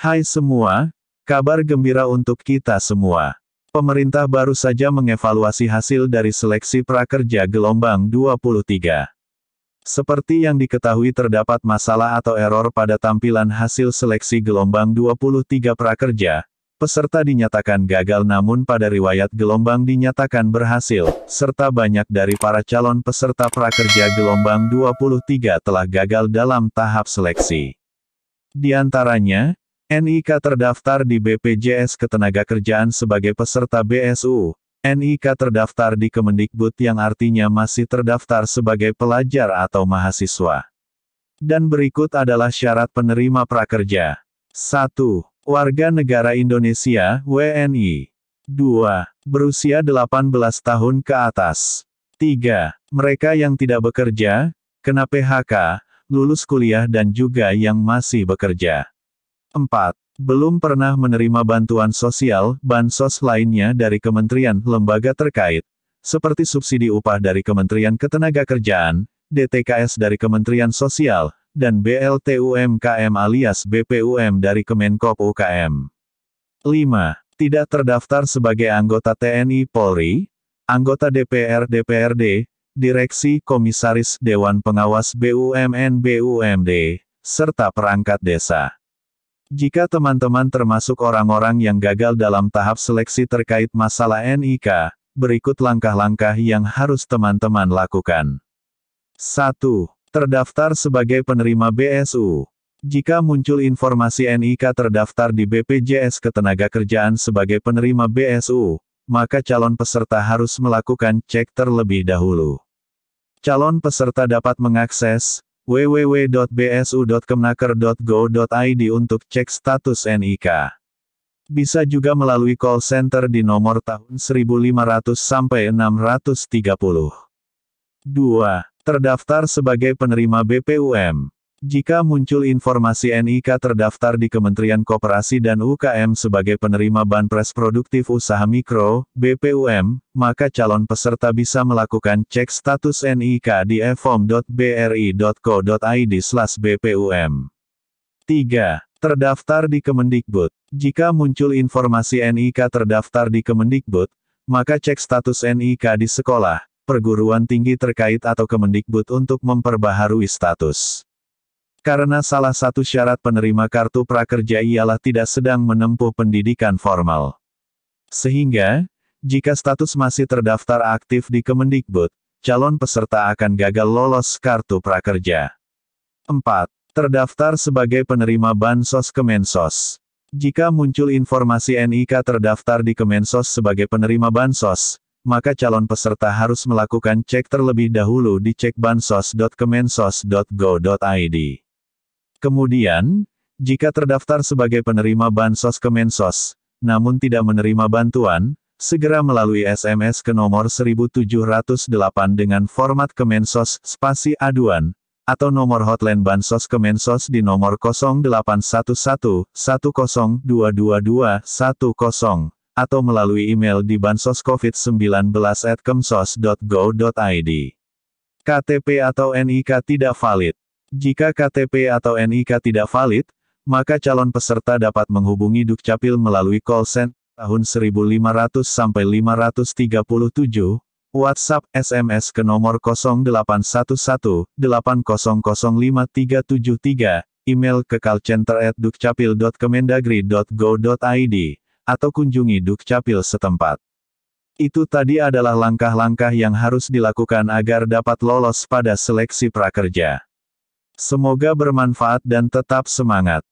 Hai semua, kabar gembira untuk kita semua. Pemerintah baru saja mengevaluasi hasil dari seleksi prakerja gelombang 23. Seperti yang diketahui terdapat masalah atau error pada tampilan hasil seleksi gelombang 23 prakerja. Peserta dinyatakan gagal namun pada riwayat gelombang dinyatakan berhasil, serta banyak dari para calon peserta prakerja gelombang 23 telah gagal dalam tahap seleksi. Di antaranya, NIK terdaftar di BPJS Ketenagakerjaan sebagai peserta BSU, NIK terdaftar di Kemendikbud yang artinya masih terdaftar sebagai pelajar atau mahasiswa. Dan berikut adalah syarat penerima prakerja. 1. Warga negara Indonesia, WNI. 2. Berusia 18 tahun ke atas. 3. Mereka yang tidak bekerja, kena PHK, lulus kuliah dan juga yang masih bekerja. 4. Belum pernah menerima bantuan sosial, bansos lainnya dari kementerian, lembaga terkait, seperti subsidi upah dari Kementerian Ketenagakerjaan, DTKS dari Kementerian Sosial, dan BLT UMKM alias BPUM dari Kemenkop UKM. 5. Tidak terdaftar sebagai anggota TNI Polri, anggota DPR DPRD, direksi, komisaris, Dewan Pengawas BUMN BUMD, serta perangkat desa. Jika teman-teman termasuk orang-orang yang gagal dalam tahap seleksi terkait masalah NIK, berikut langkah-langkah yang harus teman-teman lakukan. 1. Terdaftar sebagai penerima BSU. Jika muncul informasi NIK terdaftar di BPJS Ketenagakerjaan sebagai penerima BSU, maka calon peserta harus melakukan cek terlebih dahulu. Calon peserta dapat mengakses www.bsu.kemenaker.go.id untuk cek status NIK. Bisa juga melalui call center di nomor tahun 1500 sampai 630. 2. Terdaftar sebagai penerima BPUM. Jika muncul informasi NIK terdaftar di Kementerian Koperasi dan UKM sebagai penerima Banpres Produktif Usaha Mikro, BPUM, maka calon peserta bisa melakukan cek status NIK di efom.bri.co.id/bpum. 3. Terdaftar di Kemendikbud. Jika muncul informasi NIK terdaftar di Kemendikbud, maka cek status NIK di sekolah, perguruan tinggi terkait atau Kemendikbud untuk memperbaharui status. Karena salah satu syarat penerima kartu prakerja ialah tidak sedang menempuh pendidikan formal. Sehingga, jika status masih terdaftar aktif di Kemendikbud, calon peserta akan gagal lolos kartu prakerja. 4. Terdaftar sebagai penerima Bansos Kemensos. Jika muncul informasi NIK terdaftar di Kemensos sebagai penerima Bansos, maka calon peserta harus melakukan cek terlebih dahulu di cekbansos.kemensos.go.id. Kemudian, jika terdaftar sebagai penerima Bansos Kemensos, namun tidak menerima bantuan, segera melalui SMS ke nomor 1708 dengan format Kemensos, spasi aduan, atau nomor hotline Bansos Kemensos di nomor 0811 10222210, atau melalui email di bansoscovid19@kemsos.go.id. KTP atau NIK tidak valid. Jika KTP atau NIK tidak valid, maka calon peserta dapat menghubungi Dukcapil melalui call center tahun 1500 sampai 537, WhatsApp, SMS ke nomor 0811 80055373, email ke callcenter@dukcapil.kemendagri.go.id, atau kunjungi Dukcapil setempat. Itu tadi adalah langkah-langkah yang harus dilakukan agar dapat lolos pada seleksi prakerja. Semoga bermanfaat dan tetap semangat.